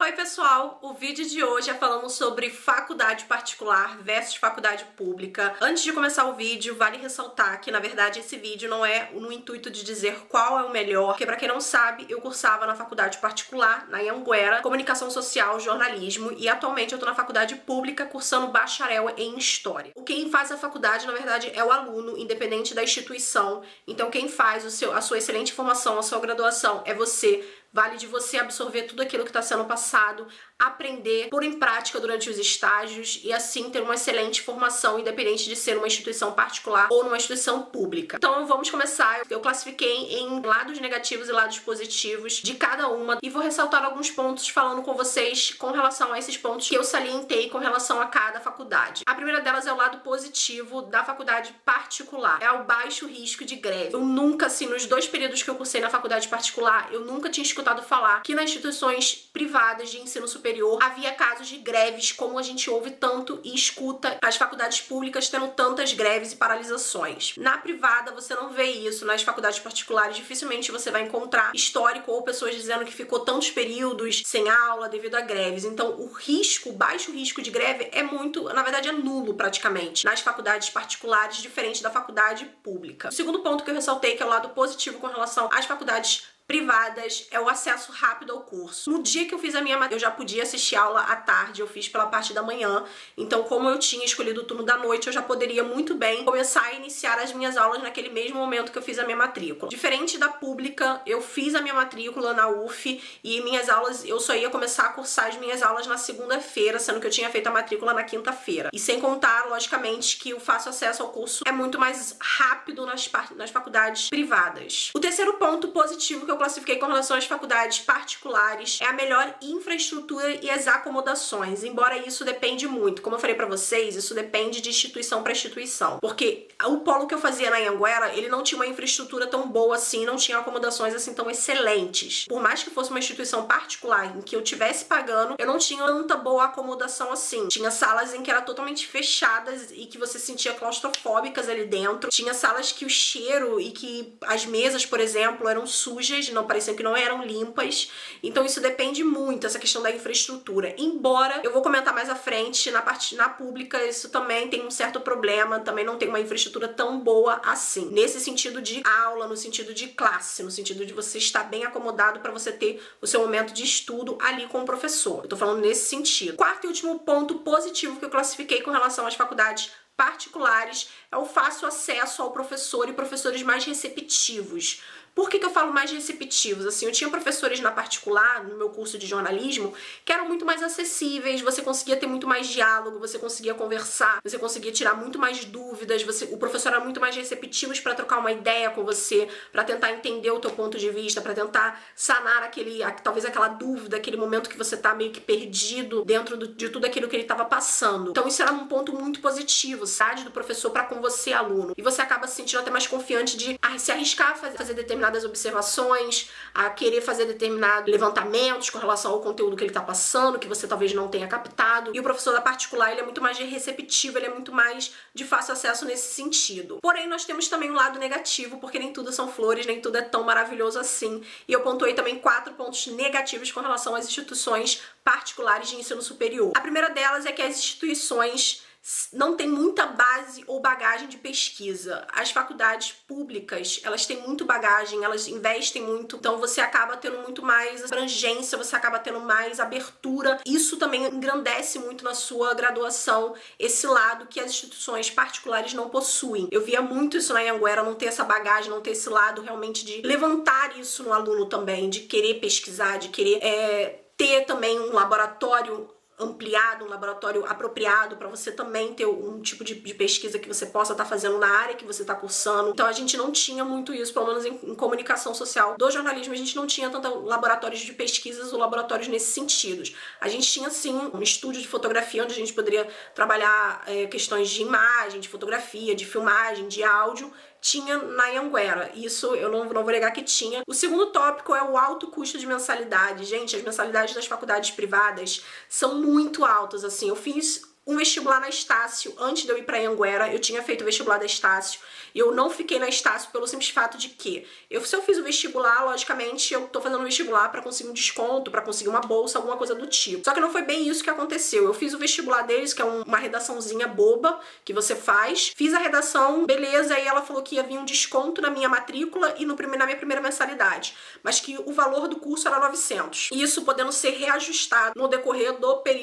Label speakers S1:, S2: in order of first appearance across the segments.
S1: Oi pessoal, o vídeo de hoje é falando sobre faculdade particular versus faculdade pública. Antes de começar o vídeo, vale ressaltar que na verdade esse vídeo não é no intuito de dizer qual é o melhor, porque pra quem não sabe, eu cursava na faculdade particular, na Anhanguera, Comunicação Social, Jornalismo, e atualmente eu tô na faculdade pública cursando bacharel em História. Quem faz a faculdade, na verdade, é o aluno, independente da instituição. Então quem faz a sua excelente formação, a sua graduação é você. Vale de você absorver tudo aquilo que está sendo passado, aprender, pôr em prática durante os estágios e assim ter uma excelente formação, independente de ser uma instituição particular ou numa instituição pública. Então vamos começar. Eu classifiquei em lados negativos e lados positivos de cada uma e vou ressaltar alguns pontos falando com vocês com relação a esses pontos que eu salientei com relação a cada faculdade. A primeira delas é o lado positivo da faculdade particular, é o baixo risco de greve. Eu nunca, assim, nos 2 períodos que eu cursei na faculdade particular, eu nunca tinha escutado falar que nas instituições privadas de ensino superior havia casos de greves como a gente ouve tanto e escuta as faculdades públicas tendo tantas greves e paralisações. Na privada você não vê isso, nas faculdades particulares dificilmente você vai encontrar histórico ou pessoas dizendo que ficou tantos períodos sem aula devido a greves. Então o risco, o baixo risco de greve é muito, na verdade é nulo praticamente, nas faculdades particulares, diferente da faculdade pública. O segundo ponto que eu ressaltei, que é o lado positivo com relação às faculdades privadas, é o acesso rápido ao curso. No dia que eu fiz a minha matéria, eu já podia assistir aula à tarde, eu fiz pela parte da manhã, então como eu tinha escolhido o turno da noite, eu já poderia muito bem começar a iniciar as minhas aulas naquele mesmo momento que eu fiz a minha matrícula. Diferente da pública, eu fiz a minha matrícula na UF e minhas aulas, eu só ia começar a cursar as minhas aulas na segunda-feira, sendo que eu tinha feito a matrícula na quinta-feira. E sem contar, logicamente, que o fácil acesso ao curso é muito mais rápido nas faculdades privadas. O terceiro ponto positivo que eu classifiquei com relação às faculdades particulares é a melhor infraestrutura e as acomodações, embora isso depende muito. Como eu falei pra vocês, isso depende de instituição para instituição, porque o polo que eu fazia na Anhanguera, ele não tinha uma infraestrutura tão boa assim, não tinha acomodações assim tão excelentes. Por mais que fosse uma instituição particular em que eu tivesse pagando, eu não tinha tanta boa acomodação assim. Tinha salas em que eram totalmente fechadas e que você sentia claustrofóbicas ali dentro. Tinha salas que o cheiro e que as mesas, por exemplo, eram sujas, não pareciam que não eram limpas. Então isso depende muito, essa questão da infraestrutura. Embora, eu vou comentar mais à frente, na pública isso também tem um certo problema, também não tem uma infraestrutura tão boa assim. Nesse sentido de aula, no sentido de classe, no sentido de você estar bem acomodado para você ter o seu momento de estudo ali com o professor. Eu tô falando nesse sentido. Quarto e último ponto positivo que eu classifiquei com relação às faculdades particulares é o fácil acesso ao professor e professores mais receptivos. Por que eu falo mais receptivos? Assim, eu tinha professores na particular, no meu curso de jornalismo, que eram muito mais acessíveis, você conseguia ter muito mais diálogo, você conseguia conversar, você conseguia tirar muito mais dúvidas, o professor era muito mais receptivo para trocar uma ideia com você, para tentar entender o teu ponto de vista, para tentar sanar talvez aquela dúvida, aquele momento que você tá meio que perdido dentro de tudo aquilo que ele estava passando. Então isso era um ponto muito positivo, sabe, do professor para com você, aluno. E você acaba se sentindo até mais confiante de se arriscar a fazer determinadas observações, a querer fazer determinados levantamentos com relação ao conteúdo que ele está passando, que você talvez não tenha captado. E o professor da particular, ele é muito mais receptivo, ele é muito mais de fácil acesso nesse sentido. Porém, nós temos também um lado negativo, porque nem tudo são flores, nem tudo é tão maravilhoso assim. E eu pontuei também 4 pontos negativos com relação às instituições particulares de ensino superior. A primeira delas é que as instituições não tem muita base ou bagagem de pesquisa. As faculdades públicas, elas têm muito bagagem, elas investem muito, então você acaba tendo muito mais abrangência, você acaba tendo mais abertura. Isso também engrandece muito na sua graduação, esse lado que as instituições particulares não possuem. Eu via muito isso na Anhanguera, não ter essa bagagem, não ter esse lado realmente de levantar isso no aluno também, de querer pesquisar, de querer ter também um laboratório ampliado, um laboratório apropriado para você também ter um tipo de pesquisa que você possa estar fazendo na área que você está cursando. Então a gente não tinha muito isso, pelo menos em comunicação social do jornalismo, a gente não tinha tanto laboratórios de pesquisas ou laboratórios nesses sentidos. A gente tinha sim um estúdio de fotografia onde a gente poderia trabalhar questões de imagem, de fotografia, de filmagem, de áudio, tinha na Anhanguera. Isso eu não vou negar que tinha. O segundo tópico é o alto custo de mensalidade. Gente, as mensalidades das faculdades privadas são muito altas, assim. Eu fiz um vestibular na Estácio antes de eu ir pra Anhanguera. Eu tinha feito o vestibular da Estácio e eu não fiquei na Estácio pelo simples fato de que se eu fiz o vestibular, logicamente eu tô fazendo o vestibular pra conseguir um desconto, pra conseguir uma bolsa, alguma coisa do tipo. Só que não foi bem isso que aconteceu. Eu fiz o vestibular deles, que é uma redaçãozinha boba que você faz. Fiz a redação, beleza, aí ela falou que ia vir um desconto na minha matrícula e na minha primeira mensalidade, mas que o valor do curso era 900. Isso podendo ser reajustado no decorrer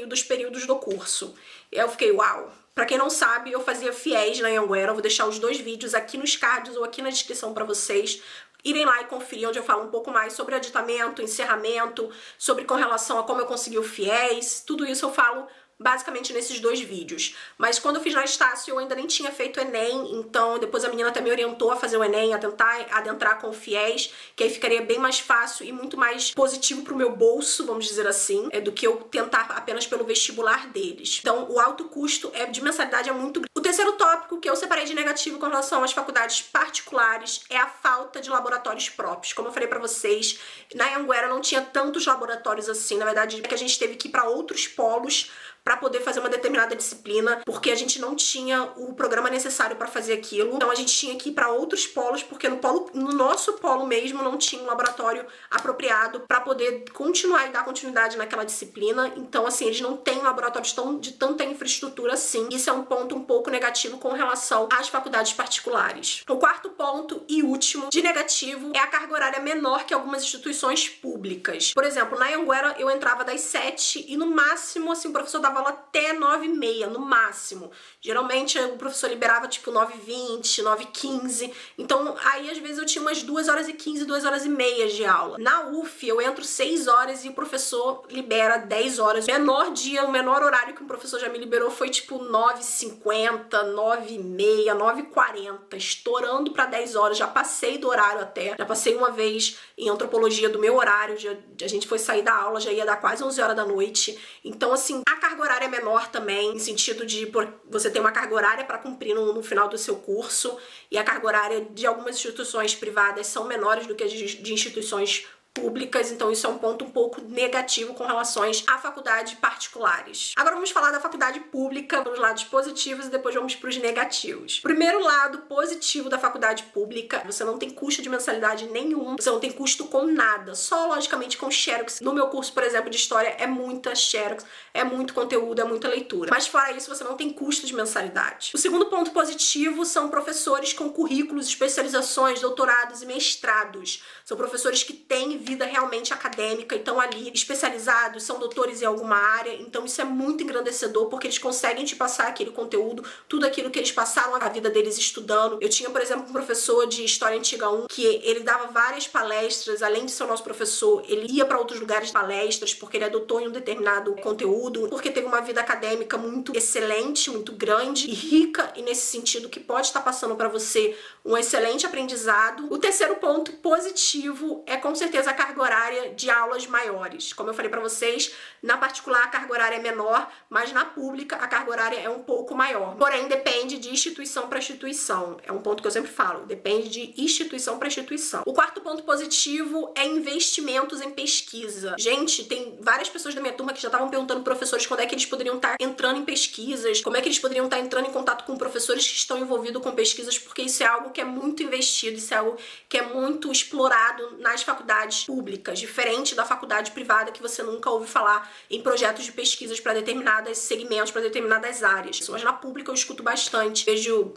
S1: dos períodos do curso. Eu fiquei, uau! Pra quem não sabe, eu fazia FIES na Anhanguera. Eu vou deixar os dois vídeos aqui nos cards ou aqui na descrição pra vocês irem lá e conferir, onde eu falo um pouco mais sobre aditamento, encerramento, sobre com relação a como eu consegui o FIES. Tudo isso eu falo basicamente nesses dois vídeos. Mas quando eu fiz na Estácio, eu ainda nem tinha feito o Enem, então depois a menina até me orientou a fazer o Enem, a tentar adentrar com o FIES, que aí ficaria bem mais fácil e muito mais positivo pro meu bolso, vamos dizer assim, do que eu tentar apenas pelo vestibular deles. Então o alto custo de mensalidade é muito grande. O terceiro tópico que eu separei de negativo com relação às faculdades particulares é a falta de laboratórios próprios. Como eu falei pra vocês, na Anhanguera não tinha tantos laboratórios assim, na verdade é que a gente teve que ir pra outros polos para poder fazer uma determinada disciplina, porque a gente não tinha o programa necessário para fazer aquilo. Então a gente tinha que ir para outros polos, porque no nosso polo mesmo não tinha um laboratório apropriado para poder continuar e dar continuidade naquela disciplina. Então assim, eles não têm laboratórios de tanta infraestrutura assim. Isso é um ponto um pouco negativo com relação às faculdades particulares. O quarto ponto e último de negativo é a carga horária menor que algumas instituições públicas. Por exemplo, na Anhanguera eu entrava das 7 e no máximo, assim, o professor dava aula até 9h30, no máximo. Geralmente o professor liberava tipo 9h20, 9h15. Então aí às vezes eu tinha umas 2h15, 2h30 de aula. Na UF eu entro 6 horas e o professor libera 10 horas. O menor horário que um professor já me liberou foi tipo 9h50, 9h30, 9h40, estourando pra 10 horas. Já passei do horário até. Já passei uma vez em antropologia do meu horário. A gente foi sair da aula, já ia dar quase 11 horas da noite. Então assim, a carga horária é menor também, em sentido de você tem uma carga horária para cumprir no final do seu curso, e a carga horária de algumas instituições privadas são menores do que as de instituições públicas, então isso é um ponto um pouco negativo com relação a faculdades particulares. Agora vamos falar da faculdade pública, os lados positivos e depois vamos para os negativos. Primeiro lado positivo da faculdade pública, você não tem custo de mensalidade nenhum, você não tem custo com nada, só logicamente com xerox. No meu curso, por exemplo, de história é muita xerox, é muito conteúdo, é muita leitura, mas fora isso você não tem custo de mensalidade. O segundo ponto positivo são professores com currículos, especializações, doutorados e mestrados. São professores que têm vida realmente acadêmica e estão ali especializados, são doutores em alguma área, então isso é muito engrandecedor, porque eles conseguem te passar aquele conteúdo, tudo aquilo que eles passaram a vida deles estudando. Eu tinha, por exemplo, um professor de História Antiga 1, que ele dava várias palestras, além de ser o nosso professor, ele ia para outros lugares de palestras, porque ele adotou em um determinado conteúdo, porque teve uma vida acadêmica muito excelente, muito grande e rica, e nesse sentido que pode estar passando para você um excelente aprendizado. O terceiro ponto positivo é com certeza a carga horária de aulas maiores. Como eu falei pra vocês, na particular a carga horária é menor, mas na pública a carga horária é um pouco maior. Porém, depende de instituição para instituição. É um ponto que eu sempre falo, depende de instituição para instituição. O quarto ponto positivo é investimentos em pesquisa. Gente, tem várias pessoas da minha turma que já estavam perguntando professores quando é que eles poderiam estar entrando em pesquisas, como é que eles poderiam estar entrando em contato com professores que estão envolvidos com pesquisas, porque isso é algo que é muito investido, isso é algo que é muito explorado nas faculdades públicas, diferente da faculdade privada que você nunca ouve falar em projetos de pesquisas para determinados segmentos, para determinadas áreas. Mas na pública eu escuto bastante.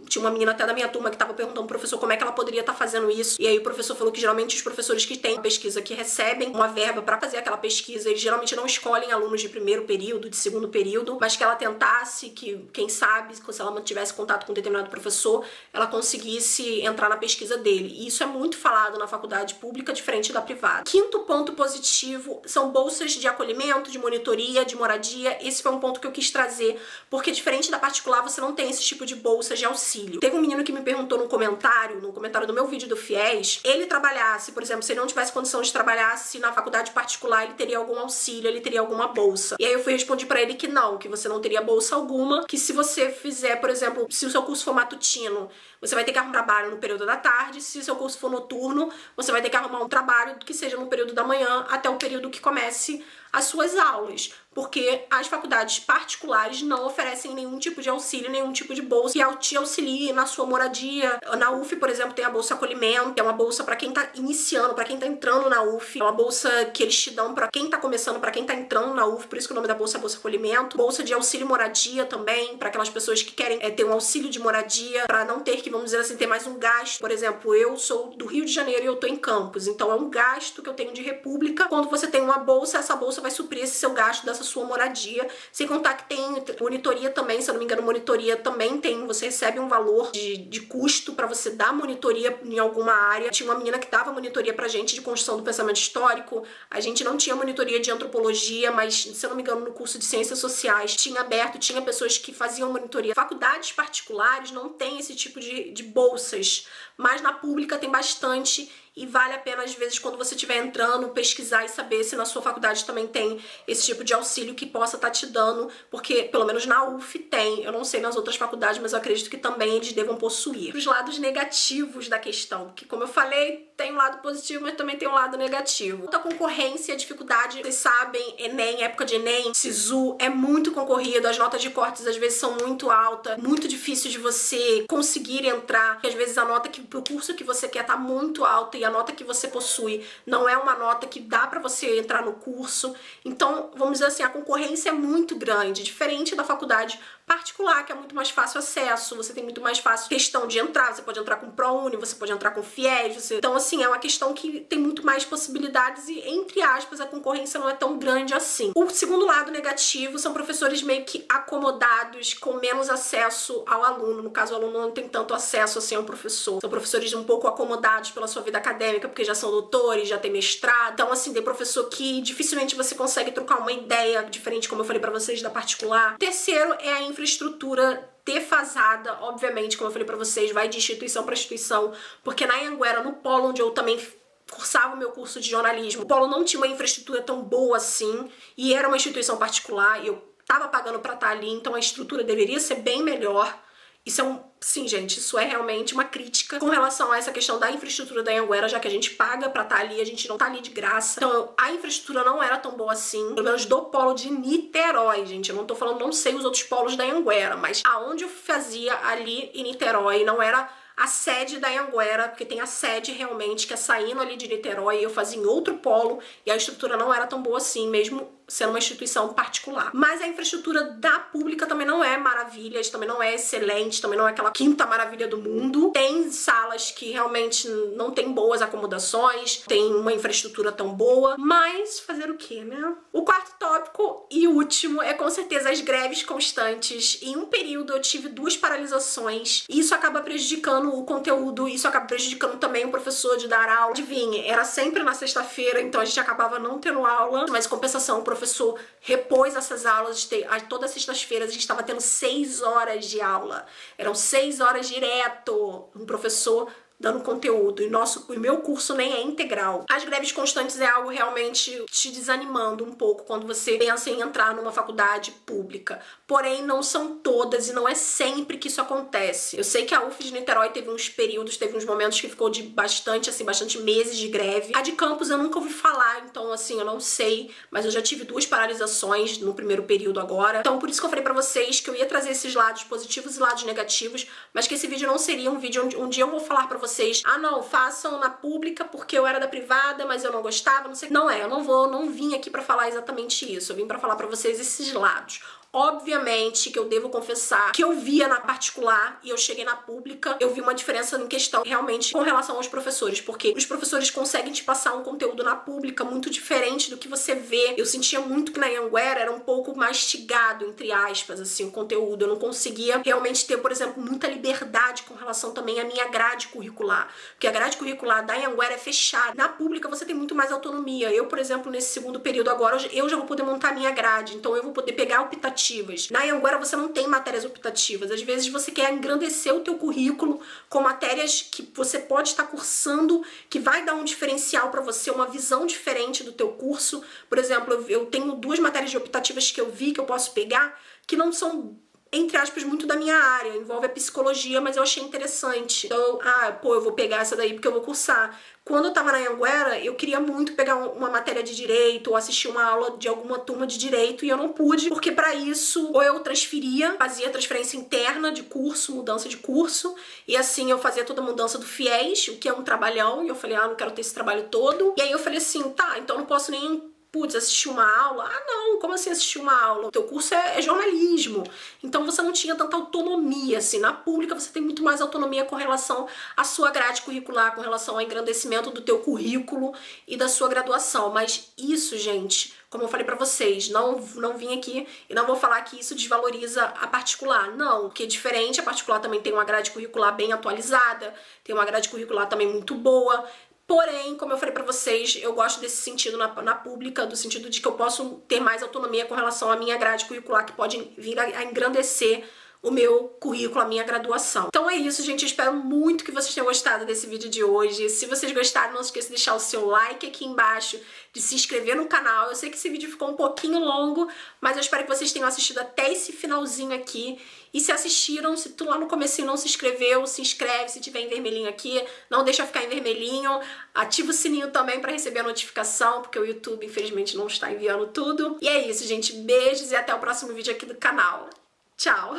S1: Tinha uma menina até da minha turma que estava perguntando ao professor como é que ela poderia estar fazendo isso, e aí o professor falou que geralmente os professores que têm pesquisa, que recebem uma verba para fazer aquela pesquisa, eles geralmente não escolhem alunos de primeiro período, de segundo período, mas que ela tentasse, que quem sabe, se ela mantivesse contato com um determinado professor, ela conseguisse entrar na pesquisa dele. E isso é muito falado na faculdade pública, diferente da privada. Quinto ponto positivo são bolsas de acolhimento, de monitoria, de moradia. Esse foi um ponto que eu quis trazer, porque diferente da particular, você não tem esse tipo de bolsas de auxílio. Teve um menino que me perguntou no comentário do meu vídeo do FIES, ele trabalhasse, por exemplo, se ele não tivesse condição de trabalhar, se na faculdade particular ele teria algum auxílio, ele teria alguma bolsa. E aí eu respondi pra ele que não, que você não teria bolsa alguma, que se você fizer, por exemplo, se o seu curso for matutino, você vai ter que arrumar um trabalho no período da tarde, se o seu curso for noturno, você vai ter que arrumar um trabalho que seja no período da manhã até o período que comece as suas aulas. porque as faculdades particulares não oferecem nenhum tipo de auxílio, nenhum tipo de bolsa que te auxilie na sua moradia. Na UF, por exemplo, tem a Bolsa Acolhimento, que é uma bolsa pra quem tá iniciando, pra quem tá entrando na UF. É uma bolsa que eles te dão pra quem tá começando, pra quem tá entrando na UF, por isso que o nome da bolsa é Bolsa Acolhimento. Bolsa de auxílio moradia também, pra aquelas pessoas que querem ter um auxílio de moradia, pra não ter que, vamos dizer assim, ter mais um gasto. Por exemplo, eu sou do Rio de Janeiro e eu tô em Campos, então é um gasto que eu tenho de república. Quando você tem uma bolsa, essa bolsa vai suprir esse seu gasto dessa sua moradia, sem contar que tem monitoria também, se eu não me engano, monitoria também tem, você recebe um valor de custo pra você dar monitoria em alguma área. Tinha uma menina que dava monitoria pra gente de construção do pensamento histórico, a gente não tinha monitoria de antropologia, mas, se eu não me engano, no curso de ciências sociais tinha aberto, tinha pessoas que faziam monitoria. Faculdades particulares não tem esse tipo de bolsas, mas na pública tem bastante, e vale a pena, às vezes, quando você estiver entrando, pesquisar e saber se na sua faculdade também tem esse tipo de auxílio que possa estar te dando, porque pelo menos na UF tem, eu não sei nas outras faculdades, mas eu acredito que também eles devam possuir. Os lados negativos da questão, que, como eu falei, tem um lado positivo, mas também tem um lado negativo. Muita concorrência, dificuldade, vocês sabem, Enem, época de Enem, SISU, é muito concorrido, as notas de cortes às vezes são muito altas, muito difícil de você conseguir entrar, porque às vezes a nota que pro curso que você quer tá muito alta e a nota que você possui não é uma nota que dá pra você entrar no curso. Então, vamos dizer assim, a concorrência é muito grande, diferente da faculdade particular, que é muito mais fácil acesso, você tem muito mais fácil questão de entrar, você pode entrar com ProUni, você pode entrar com FIES, então assim, é uma questão que tem muito mais possibilidades e, entre aspas, a concorrência não é tão grande assim. O segundo lado negativo são professores meio que acomodados, com menos acesso ao aluno, no caso o aluno não tem tanto acesso assim ao professor, são professores um pouco acomodados pela sua vida acadêmica, porque já são doutores, já tem mestrado, então assim, tem professor que dificilmente você consegue trocar uma ideia diferente, como eu falei pra vocês, da particular. O terceiro é a infraestrutura defasada, obviamente, como eu falei pra vocês, vai de instituição para instituição, porque na Anhanguera, no polo onde eu também cursava o meu curso de jornalismo, o polo não tinha uma infraestrutura tão boa assim, e era uma instituição particular, e eu tava pagando pra estar ali, então a estrutura deveria ser bem melhor. Isso é sim, gente, isso é realmente uma crítica com relação a essa questão da infraestrutura da Anhanguera, já que a gente paga pra estar ali, a gente não tá ali de graça. Então, a infraestrutura não era tão boa assim, pelo menos do polo de Niterói, gente. Eu não tô falando, não sei os outros polos da Anhanguera, mas aonde eu fazia ali em Niterói não era a sede da Anhanguera, porque tem a sede realmente que é saindo ali de Niterói, eu fazia em outro polo e a estrutura não era tão boa assim, mesmo sendo uma instituição particular. Mas a infraestrutura da pública também não é maravilha, também não é excelente, também não é aquela quinta maravilha do mundo. Tem salas que realmente não tem boas acomodações, tem uma infraestrutura tão boa, mas fazer o quê, né? O quarto tópico e último é com certeza as greves constantes. Em um período eu tive 2 paralisações e isso acaba prejudicando o conteúdo, isso acaba prejudicando também o professor de dar aula. Adivinha, era sempre na sexta-feira, então a gente acabava não tendo aula, mas em compensação o professor repôs essas aulas, todas as sextas-feiras a gente estava tendo 6 horas de aula, eram 6 horas direto, um professor dando conteúdo, e o meu curso nem é integral. As greves constantes é algo realmente te desanimando um pouco quando você pensa em entrar numa faculdade pública. Porém, não são todas e não é sempre que isso acontece. Eu sei que a UF de Niterói teve uns períodos, teve uns momentos que ficou de bastante meses de greve. A de Campos eu nunca ouvi falar, então assim, eu não sei, mas eu já tive 2 paralisações no primeiro período agora. Então, por isso que eu falei pra vocês que eu ia trazer esses lados positivos e lados negativos, mas que esse vídeo não seria um vídeo onde um dia eu vou falar pra vocês, ah não, façam na pública porque eu era da privada, mas eu não gostava, não sei. Não é, eu não vim aqui pra falar exatamente isso, eu vim pra falar pra vocês esses lados. Obviamente que eu devo confessar que eu via na particular e eu cheguei na pública, eu vi uma diferença em questão realmente com relação aos professores, porque os professores conseguem te passar um conteúdo na pública muito diferente do que você vê. Eu sentia muito que na Anhanguera era um pouco mastigado, entre aspas, assim, o conteúdo. Eu não conseguia realmente ter, por exemplo, muita liberdade com relação também à minha grade curricular, porque a grade curricular da Anhanguera é fechada. Na pública você tem muito mais autonomia. Eu, por exemplo, nesse segundo período agora, eu já vou poder montar a minha grade, então eu vou poder pegar optativas. Na Anhanguera você não tem matérias optativas. Às vezes você quer engrandecer o teu currículo com matérias que você pode estar cursando, que vai dar um diferencial para você, uma visão diferente do teu curso. Por exemplo, eu tenho 2 matérias de optativas que eu vi que eu posso pegar, que não são entre aspas, muito da minha área, envolve a psicologia, mas eu achei interessante. Então, eu vou pegar essa daí porque eu vou cursar. Quando eu tava na Anhanguera, eu queria muito pegar uma matéria de direito ou assistir uma aula de alguma turma de direito e eu não pude, porque pra isso ou eu transferia, fazia transferência interna de curso, mudança de curso, e assim eu fazia toda a mudança do FIES, o que é um trabalhão, e eu falei, não quero ter esse trabalho todo. E aí eu falei assim, tá, então eu não posso nem assistir uma aula? Não, como assim assistir uma aula? O teu curso é jornalismo, então você não tinha tanta autonomia, assim, na pública você tem muito mais autonomia com relação à sua grade curricular, com relação ao engrandecimento do teu currículo e da sua graduação, mas isso, gente, como eu falei pra vocês, não vim aqui e não vou falar que isso desvaloriza a particular, não, porque é diferente, a particular também tem uma grade curricular bem atualizada, tem uma grade curricular também muito boa. Porém, como eu falei pra vocês, eu gosto desse sentido na pública, do sentido de que eu posso ter mais autonomia com relação à minha grade curricular, que pode vir a engrandecer o meu currículo, a minha graduação. Então é isso, gente. Eu espero muito que vocês tenham gostado desse vídeo de hoje. Se vocês gostaram, não se esqueça de deixar o seu like aqui embaixo, de se inscrever no canal. Eu sei que esse vídeo ficou um pouquinho longo, mas eu espero que vocês tenham assistido até esse finalzinho aqui. E se assistiram, se tu lá no comecinho não se inscreveu, se inscreve, se tiver em vermelhinho aqui, não deixa ficar em vermelhinho. Ativa o sininho também para receber a notificação, porque o YouTube, infelizmente, não está enviando tudo. E é isso, gente. Beijos e até o próximo vídeo aqui do canal. Tchau!